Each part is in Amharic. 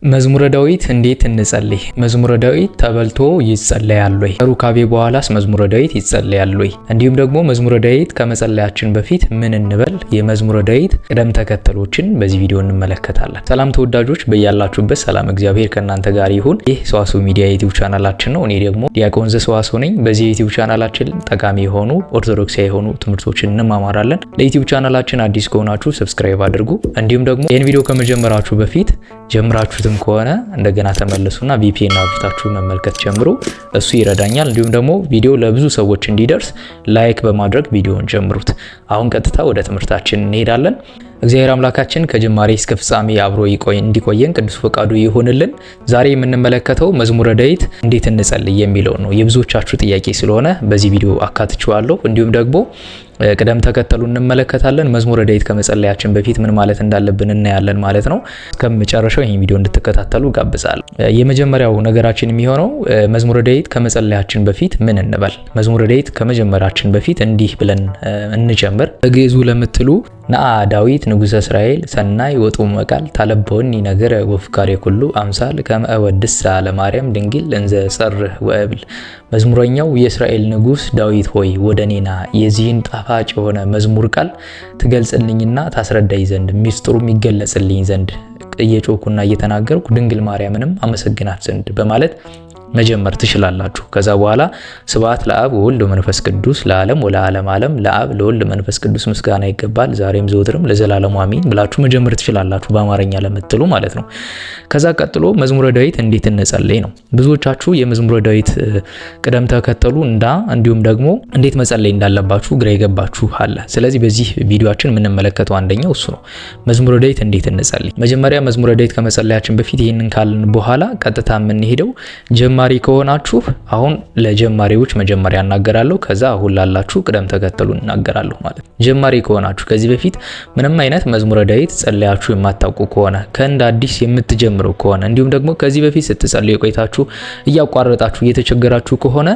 መዝሙረ ዳዊት እንዴት እንጸልይ? መዝሙረ ዳዊት ተበልቶ ይጸለያል ወይ? ሩካቤ በኋላስ መዝሙረ ዳዊት ይጸለያል ወይ? እንዲሁም ደግሞ መዝሙረ ዳዊት ከመጸለያችን በፊት ምን እንበል? የመዝሙረ ዳዊት ቅደም ተከተሎችን በዚህ ቪዲዮ እንመለከታለን። ሰላም ተወዳጆች፣ በያላችሁበት ሰላም እግዚአብሔር ከእናንተ ጋር ይሁን። ይህ ሰዋስው ሚዲያ ዩቲዩብ ቻናላችን ነው። እኔ ደግሞ ዲያቆን ዘሰዋስው ነኝ። በዚህ ዩቲዩብ ቻናላችን ጠቃሚ የሆኑ ኦርቶዶክሳዊ የሆኑ ትምህርቶችን እንማማራለን። ለዩቲዩብ ቻናላችን አዲስ ከሆናችሁ ሰብስክራይብ አድርጉ። እንዲሁም ደግሞ ይህን ቪዲዮ ከመጀመራችሁ በፊት ጀምራችሁትም ከሆነ እንደገና ተመለሱና VPN አብርታችሁ መመልከት ጀምሩ። እሱ ይረዳኛል። እንዲሁም ደግሞ ቪዲዮ ለብዙ ሰዎች እንዲደርስ ላይክ በማድረግ ቪዲዮውን ጀምሩት። አሁን ቀጥታ ወደ ትምህርታችን እንሄዳለን። እግዚአብሔር አምላካችን ከጅማሬ እስከ ፍጻሜ አብሮ እንዲቆየን ቅዱስ ፈቃዱ ይሁንልን። ዛሬ የምንመለከተው መዝሙረ ዳዊት እንዴት እንጸልይ የሚለው ነው። የብዙዎቻችሁ ጥያቄ ስለሆነ በዚህ ቪዲዮ አካትቼዋለሁ። እንዲሁም ደግሞ ቅደም ተከተሉ እንመለከታለን። መዝሙረ ዳዊት ከመጸለያችን በፊት ምን ማለት እንዳለብን እናያለን ማለት ነው። እስከመጨረሻው ይሄን ቪዲዮ እንድትከታተሉ ጋብዛለሁ። የመጀመሪያው ነገራችን የሚሆነው መዝሙረ ዳዊት ከመጸለያችን በፊት ምን እንበል? መዝሙረ ዳዊት ከመጀመራችን በፊት እንዲህ ብለን እንጀምር። በግዕዙ ለምትሉ ነአ ዳዊት ንጉሠ እስራኤል ሰናይ ወጡ መቃል ታለበውኒ ነገር ወፍካሬ ኩሉ አምሳል ከመ እወድስ ለማርያም ድንግል እንዘ ጸርህ ወእብል። መዝሙረኛው የእስራኤል ንጉሥ ዳዊት ሆይ ወደኔና የዚህን ጣፋጭ የሆነ መዝሙር ቃል ትገልጽልኝና ታስረዳኝ ዘንድ ሚስጥሩም ይገለጽልኝ ዘንድ እየጮኩና እየተናገርኩ ድንግል ማርያምንም አመሰግናት ዘንድ በማለት መጀመር ትችላላችሁ። ከዛ በኋላ ስብሐት ለአብ ወወልድ ወመንፈስ ቅዱስ ለዓለም ወለዓለም ዓለም ለአብ ለወልድ መንፈስ ቅዱስ ምስጋና ይገባል ዛሬም ዘወትርም ለዘላለሙ አሜን ብላችሁ መጀመር ትችላላችሁ፣ በአማርኛ ለምትሉ ማለት ነው። ከዛ ቀጥሎ መዝሙረ ዳዊት እንዴት እንጸልይ ነው። ብዙዎቻችሁ የመዝሙረ ዳዊት ቅደም ተከተሉ እንዲሁም ደግሞ እንዴት መጸለይ እንዳለባችሁ ግራ የገባችሁ አለ። ስለዚህ በዚህ ቪዲዮአችን የምንመለከተው አንደኛው እሱ ነው። መዝሙረ ዳዊት እንዴት እንጸልይ። መጀመሪያ መዝሙረ ዳዊት ከመጸለያችን በፊት ይህንን ካልን በኋላ ቀጥታ የምንሄደው ጀማሪ ከሆናችሁ አሁን ለጀማሪዎች መጀመሪያ እናገራለሁ፣ ከዛ አሁን ላላችሁ ቅደም ተከተሉን እናገራለሁ ማለት ነው። ጀማሪ ከሆናችሁ ከዚህ በፊት ምንም አይነት መዝሙረ ዳዊት ጸልያችሁ የማታውቁ ከሆነ ከእንደ አዲስ የምትጀምሩ ከሆነ እንዲሁም ደግሞ ከዚህ በፊት ስትጸልዩ ቆይታችሁ እያቋረጣችሁ እየተቸገራችሁ ከሆነ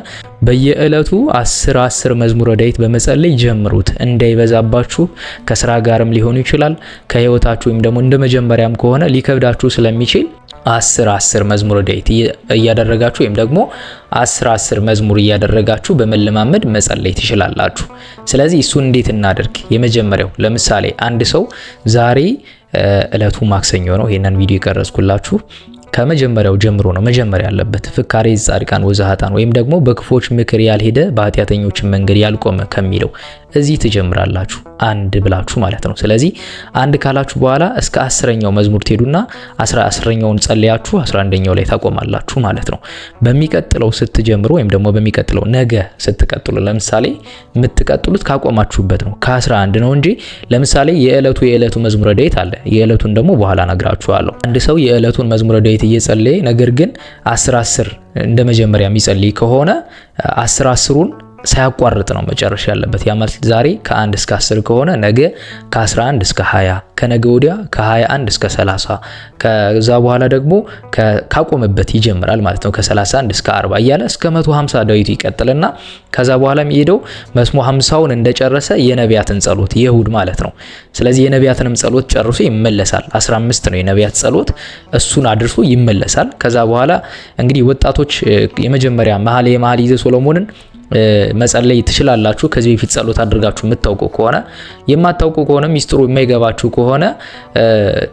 በየዕለቱ 10 መዝሙረ ዳዊት በመጸለይ ጀምሩት። እንዳይበዛባችሁ ከስራ ጋርም ሊሆን ይችላል ከህይወታችሁ ወይም ደግሞ እንደ መጀመሪያም ከሆነ ሊከብዳችሁ ስለሚችል 10 መዝሙረ ዳዊት እያደረጋችሁ ወይም ደግሞ 10 መዝሙር እያደረጋችሁ በመለማመድ መጸለይ ትችላላችሁ። ስለዚህ እሱን እንዴት እናደርግ? የመጀመሪያው ለምሳሌ አንድ ሰው ዛሬ ዕለቱ ማክሰኞ ነው፣ ይሄንን ቪዲዮ የቀረጽኩላችሁ ከመጀመሪያው ጀምሮ ነው መጀመሪያ ያለበት። ፍካሬ ጻድቃን ወዘሃጣን ወይም ደግሞ በክፎች ምክር ያልሄደ በኃጢአተኞች መንገድ ያልቆመ ከሚለው እዚህ ትጀምራላችሁ፣ አንድ ብላችሁ ማለት ነው። ስለዚህ አንድ ካላችሁ በኋላ እስከ 10ኛው መዝሙር ትሄዱና 10ኛውን ጸልያችሁ 11ኛው ላይ ታቆማላችሁ ማለት ነው። በሚቀጥለው ስትጀምሩ ወይም ደግሞ በሚቀጥለው ነገ ስትቀጥሉ፣ ለምሳሌ የምትቀጥሉት ካቆማችሁበት ነው ከ11 ነው እንጂ ለምሳሌ የዕለቱ መዝሙረ ዳዊት አለ። የዕለቱን ደግሞ በኋላ ነግራችኋለሁ። አንድ ሰው የዕለቱን መዝሙረ ዳዊት እየጸለየ ነገር ግን 10 እንደ መጀመሪያ የሚጸልይ ከሆነ 10ሩን ሳያቋርጥ ነው መጨረሻ ያለበት። ያ ማለት ዛሬ ከ1 እስከ 10 ከሆነ ነገ ከ11 እስከ 20፣ ከነገ ወዲያ ከ21 እስከ 30፣ ከዛ በኋላ ደግሞ ካቆመበት ይጀምራል ማለት ነው። ከ31 እስከ 40 እያለ እስከ 150 ዳዊቱ ይቀጥልና ከዛ በኋላ የሚሄደው መስሞ 50ውን እንደጨረሰ የነቢያትን ጸሎት የእሁድ ማለት ነው። ስለዚህ የነቢያትንም ጸሎት ጨርሶ ይመለሳል። 15 ነው የነቢያት ጸሎት፣ እሱን አድርሶ ይመለሳል። ከዛ በኋላ እንግዲህ ወጣቶች የመጀመሪያ መኃልየ ሰሎሞንን መጸለይ ትችላላችሁ። ከዚህ በፊት ጸሎት አድርጋችሁ የምታውቁ ከሆነ፣ የማታውቁ ከሆነ ሚስጥሩ የማይገባችሁ ከሆነ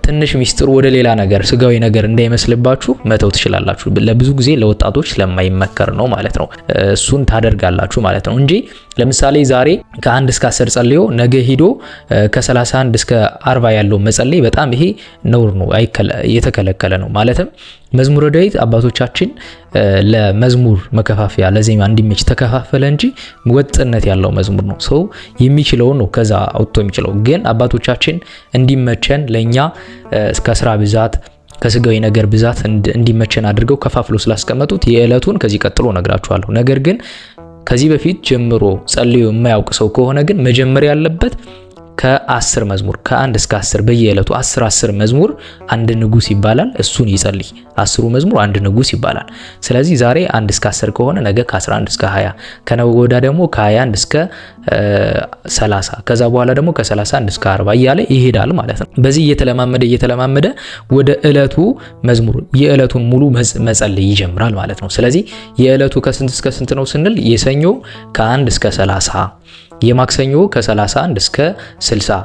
ትንሽ ሚስጥሩ ወደ ሌላ ነገር ስጋዊ ነገር እንዳይመስልባችሁ መተው ትችላላችሁ። ለብዙ ጊዜ ለወጣቶች ስለማይመከር ነው ማለት ነው። እሱን ታደርጋላችሁ ማለት ነው እንጂ ለምሳሌ ዛሬ ከ1 እስከ 10 ጸልዮ ነገ ሂዶ ከ31 እስከ 40 ያለው መጸለይ በጣም ይሄ ነውር ነው፣ የተከለከለ ነው። ማለትም መዝሙረ ዳዊት አባቶቻችን ለመዝሙር መከፋፈያ ለዜማ እንዲመች ተከፋፈለ እንጂ ወጥነት ያለው መዝሙር ነው። ሰው የሚችለውን ነው ከዛ አውጥቶ የሚችለው። ግን አባቶቻችን እንዲመቸን ለኛ እስከ ስራ ብዛት ከስጋዊ ነገር ብዛት እንዲመቸን አድርገው ከፋፍሎ ስላስቀመጡት የዕለቱን ከዚህ ቀጥሎ ነግራችኋለሁ። ነገር ግን ከዚህ በፊት ጀምሮ ጸልዮ የማያውቅ ሰው ከሆነ ግን መጀመሪያ ያለበት ከ10 መዝሙር ከ1 እስከ 10 በየዕለቱ 10 መዝሙር አንድ ንጉስ ይባላል። እሱን ይጸልይ። 10 መዝሙር አንድ ንጉስ ይባላል። ስለዚህ ዛሬ 1 እስከ 10 ከሆነ ነገ ከ11 እስከ 20 ከነገ ወዲያ ደግሞ ከ21 እስከ 30 ከዛ በኋላ ደግሞ ከ31 እስከ 40 እያለ ይሄዳል ማለት ነው። በዚህ እየተለማመደ ወደ ዕለቱ መዝሙር የዕለቱን ሙሉ መጸለይ ይጀምራል ማለት ነው። ስለዚህ የዕለቱ ከስንት እስከ ስንት ነው ስንል የሰኞ ከ1 እስከ 30 የማክሰኞ ከ31 እስከ 60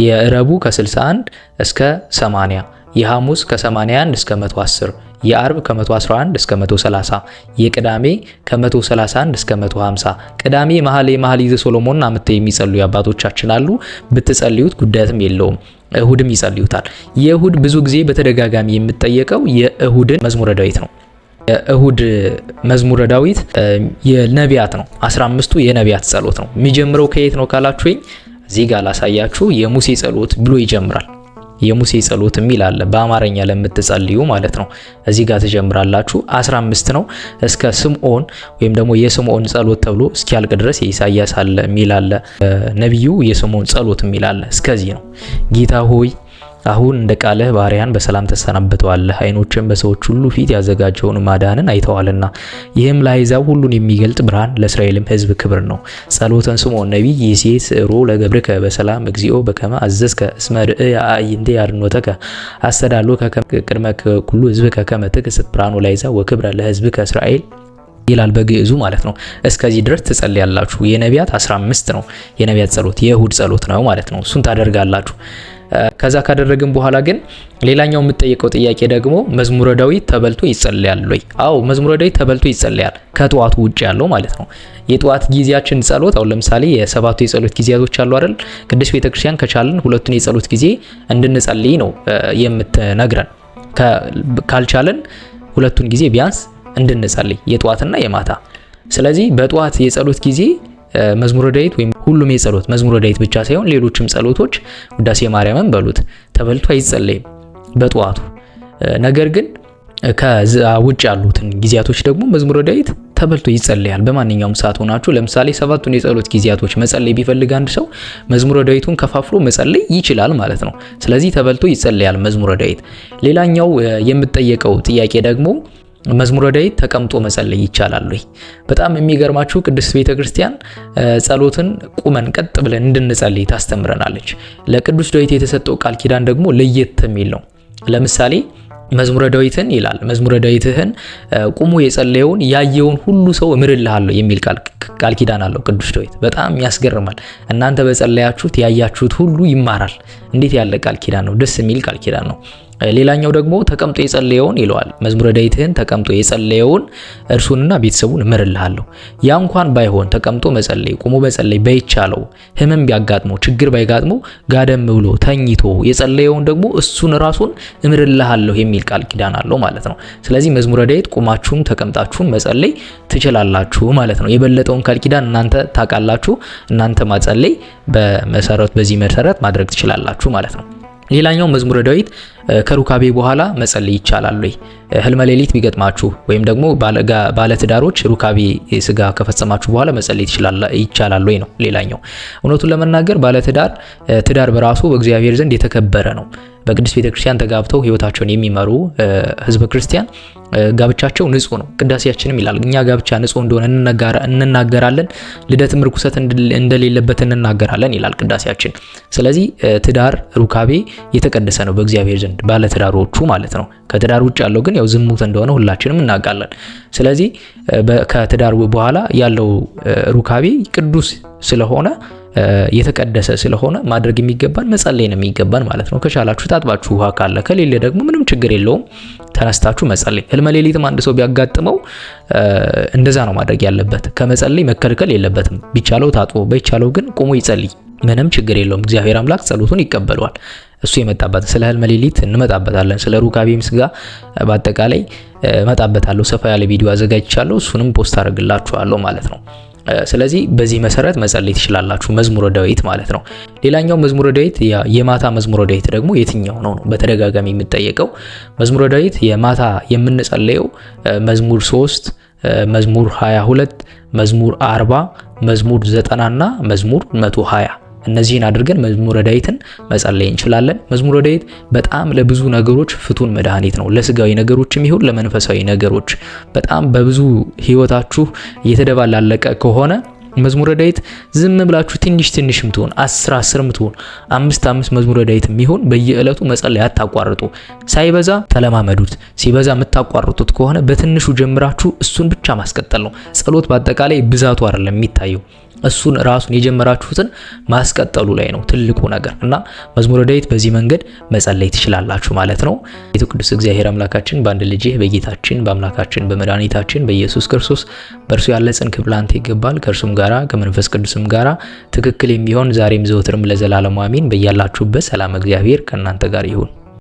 የረቡ ከ61 እስከ 80 የሐሙስ ከ81 እስከ 110 የአርብ ከ111 እስከ 130 የቅዳሜ ከ131 እስከ 150 ቅዳሜ መኃልየ ሰሎሞን አመተ የሚጸልዩ አባቶቻችን አሉ። ብትጸልዩት ጉዳትም የለውም። እሁድም ይጸልዩታል። የእሁድ ብዙ ጊዜ በተደጋጋሚ የምትጠየቀው የእሁድን መዝሙረ ዳዊት ነው። የእሁድ መዝሙረ ዳዊት የነቢያት ነው። 15ቱ የነቢያት ጸሎት ነው። የሚጀምረው ከየት ነው ካላችሁኝ እዚህ ጋር ላሳያችሁ። የሙሴ ጸሎት ብሎ ይጀምራል። የሙሴ ጸሎት የሚል አለ በአማርኛ ለምትጸልዩ ማለት ነው። እዚህ ጋር ትጀምራላችሁ። 15 ነው እስከ ስምዖን ወይም ደግሞ የስምዖን ጸሎት ተብሎ እስኪያልቅ ድረስ የኢሳይያስ አለ የሚል አለ። ነብዩ የስምዖን ጸሎት የሚል አለ። እስከዚህ ነው። ጌታ ሆይ አሁን እንደ ቃልህ ባሪያን በሰላም ተሰናብተዋለህ። ዓይኖችን በሰዎች ሁሉ ፊት ያዘጋጀውን ማዳንን አይተዋልና ይህም ለአሕዛብ ሁሉን የሚገልጥ ብርሃን ለእስራኤልም ሕዝብ ክብር ነው። ጸሎተን ስምዖን ነቢይ ይሴት ስዕሮ ለገብርከ በሰላም እግዚኦ በከመ አዘዝከ እስመ ርእየ አዕይንቴ አድኅኖተከ አስተዳሎ ቅድመ ኩሉ ሕዝብከ ከመ ትክስት ብርሃኑ ለአሕዛብ ወክብረ ለሕዝብከ እስራኤል ይላል በግዕዙ ማለት ነው። እስከዚህ ድረስ ትጸልያላችሁ። የነቢያት 15 ነው። የነቢያት ጸሎት የእሁድ ጸሎት ነው ማለት ነው። እሱን ታደርጋላችሁ። ከዛ ካደረግን በኋላ ግን ሌላኛው የምትጠይቀው ጥያቄ ደግሞ መዝሙረ ዳዊት ተበልቶ ይጸልያል ወይ? አዎ መዝሙረ ዳዊት ተበልቶ ይጸልያል። ከጠዋቱ ውጭ ያለው ማለት ነው። የጠዋት ጊዜያችን ጸሎት አሁን ለምሳሌ የሰባቱ የጸሎት ጊዜያቶች አሉ አይደል? ቅድስት ቤተክርስቲያን ከቻልን ሁለቱን የጸሎት ጊዜ እንድንጸልይ ነው የምትነግረን። ካልቻልን ሁለቱን ጊዜ ቢያንስ እንድንጸልይ የጠዋትና የማታ። ስለዚህ በጠዋት የጸሎት ጊዜ መዝሙረ ዳዊት ወይም ሁሉም የጸሎት መዝሙረ ዳዊት ብቻ ሳይሆን ሌሎችም ጸሎቶች ውዳሴ ማርያምን በሉት ተበልቶ አይጸለይም በጠዋቱ። ነገር ግን ከዛ ውጭ ያሉትን ጊዜያቶች ደግሞ መዝሙረ ዳዊት ተበልቶ ይጸለያል። በማንኛውም ሰዓት ሆናችሁ ለምሳሌ ሰባቱን የጸሎት ጊዜያቶች መጸለይ ቢፈልግ አንድ ሰው መዝሙረ ዳዊቱን ከፋፍሎ መጸለይ ይችላል ማለት ነው። ስለዚህ ተበልቶ ይጸለያል መዝሙረ ዳዊት። ሌላኛው የምትጠየቀው ጥያቄ ደግሞ መዝሙረ ዳዊት ተቀምጦ መጸለይ ይቻላል ወይ? በጣም የሚገርማችሁ ቅድስት ቤተክርስቲያን ጸሎትን ቁመን ቀጥ ብለን እንድንጸልይ ታስተምረናለች። ለቅዱስ ዳዊት የተሰጠው ቃል ኪዳን ደግሞ ለየት የሚል ነው። ለምሳሌ መዝሙረ ዳዊትን ይላል መዝሙረ ዳዊትህን ቁሙ የጸለየውን ያየውን ሁሉ ሰው እምርልሃለሁ የሚል ቃል ኪዳን አለው ቅዱስ ዳዊት። በጣም ያስገርማል። እናንተ በጸለያችሁት ያያችሁት ሁሉ ይማራል። እንዴት ያለ ቃል ኪዳን ነው! ደስ የሚል ቃል ኪዳን ነው። ሌላኛው ደግሞ ተቀምጦ የጸለየውን ይለዋል መዝሙረ ዳዊትህን ተቀምጦ የጸለየውን እርሱንና ቤተሰቡን እምርልሃለሁ። ያ እንኳን ባይሆን ተቀምጦ መጸለይ ቆሞ መጸለይ ባይቻለው ህመም ቢያጋጥመው ችግር ባይጋጥመው ጋደም ብሎ ተኝቶ የጸለየውን ደግሞ እሱን ራሱን እምርልሃለሁ የሚል ቃል ኪዳን አለው ማለት ነው። ስለዚህ መዝሙረ ዳዊት ቆማችሁም ተቀምጣችሁም መጸለይ ትችላላችሁ ማለት ነው። የበለጠውን ቃል ኪዳን እናንተ ታውቃላችሁ። እናንተ ማጸለይ በዚህ መሰረት ማድረግ ትችላላችሁ ማለት ነው። ሌላኛው መዝሙረ ዳዊት ከሩካቤ በኋላ መጸለይ ይቻላል ወይ? ህልመ ሌሊት ቢገጥማችሁ ወይም ደግሞ ባለትዳሮች ሩካቤ ስጋ ከፈጸማችሁ በኋላ መጸለይ ይቻላል ወይ ነው ሌላኛው። እውነቱን ለመናገር ትዳር በራሱ በእግዚአብሔር ዘንድ የተከበረ ነው። በቅድስት ቤተክርስቲያን ተጋብተው ህይወታቸውን የሚመሩ ህዝበ ክርስቲያን ጋብቻቸው ንጹህ ነው። ቅዳሴያችንም ይላል እኛ ጋብቻ ንጹህ እንደሆነ እንናገራለን፣ ልደትም ርኩሰት እንደሌለበት እንናገራለን ይላል ቅዳሴያችን። ስለዚህ ትዳር ሩካቤ የተቀደሰ ነው በእግዚአብሔር ዘንድ ባለትዳሮቹ ማለት ነው። ከትዳር ውጭ ያለው ግን ያው ዝሙት እንደሆነ ሁላችንም እናውቃለን። ስለዚህ ከትዳር በኋላ ያለው ሩካቤ ቅዱስ ስለሆነ የተቀደሰ ስለሆነ ማድረግ የሚገባን መጸለይ ነው የሚገባን ማለት ነው። ከቻላችሁ ታጥባችሁ ውሃ ካለ ከሌለ ደግሞ ምንም ችግር የለውም ተነስታችሁ መጸለይ። ህልመ ሌሊትም አንድ ሰው ቢያጋጥመው እንደዛ ነው ማድረግ ያለበት። ከመጸለይ መከልከል የለበትም። ቢቻለው ታጥቦ ባይቻለው ግን ቆሞ ይጸልይ። ምንም ችግር የለውም። እግዚአብሔር አምላክ ጸሎቱን ይቀበለዋል። እሱ የመጣበት ስለ ህልመ ሌሊት እንመጣበታለን። ስለ ሩካቤም ስጋ በአጠቃላይ እመጣበታለሁ። ሰፋ ያለ ቪዲዮ አዘጋጅቻለሁ። እሱንም ፖስት አደርግላችኋለሁ ማለት ነው። ስለዚህ በዚህ መሰረት መጸለይ ትችላላችሁ መዝሙረ ዳዊት ማለት ነው። ሌላኛው መዝሙረ ዳዊት የማታ መዝሙረ ዳዊት ደግሞ የትኛው ነው በተደጋጋሚ የምትጠየቀው። መዝሙረ ዳዊት የማታ የምንጸለየው መዝሙር 3 መዝሙር 22 መዝሙር 40 መዝሙር 90 እና መዝሙር 120 እነዚህን አድርገን መዝሙረ ዳዊትን መጸለይ እንችላለን። መዝሙረ ዳዊት በጣም ለብዙ ነገሮች ፍቱን መድኃኒት ነው። ለስጋዊ ነገሮችም ይሁን ለመንፈሳዊ ነገሮች በጣም በብዙ ህይወታችሁ እየተደባላለቀ ከሆነ መዝሙረ ዳዊት ዝም ብላችሁ ትንሽ ምትሆን 10 ምትሆን 5 መዝሙረ ዳዊት የሚሆን በየዕለቱ መጸለይ አታቋርጡ። ሳይበዛ ተለማመዱት። ሲበዛ የምታቋርጡት ከሆነ በትንሹ ጀምራችሁ እሱን ብቻ ማስቀጠል ነው። ጸሎት በአጠቃላይ ብዛቱ አይደለም የሚታየው፣ እሱን ራሱን የጀመራችሁትን ማስቀጠሉ ላይ ነው ትልቁ ነገር እና መዝሙረ ዳዊት በዚህ መንገድ መጸለይ ትችላላችሁ ማለት ነው። ቤቱ ቅዱስ እግዚአብሔር አምላካችን በአንድ ልጅ በጌታችን በአምላካችን በመድኃኒታችን በኢየሱስ ክርስቶስ በእርሱ ያለ ጽን ክብር ላንተ ይገባል። ከእርሱም ጋራ ከመንፈስ ቅዱስም ጋራ ትክክል የሚሆን ዛሬም ዘወትርም ለዘላለሙ አሜን። በያላችሁበት ሰላም እግዚአብሔር ከእናንተ ጋር ይሁን።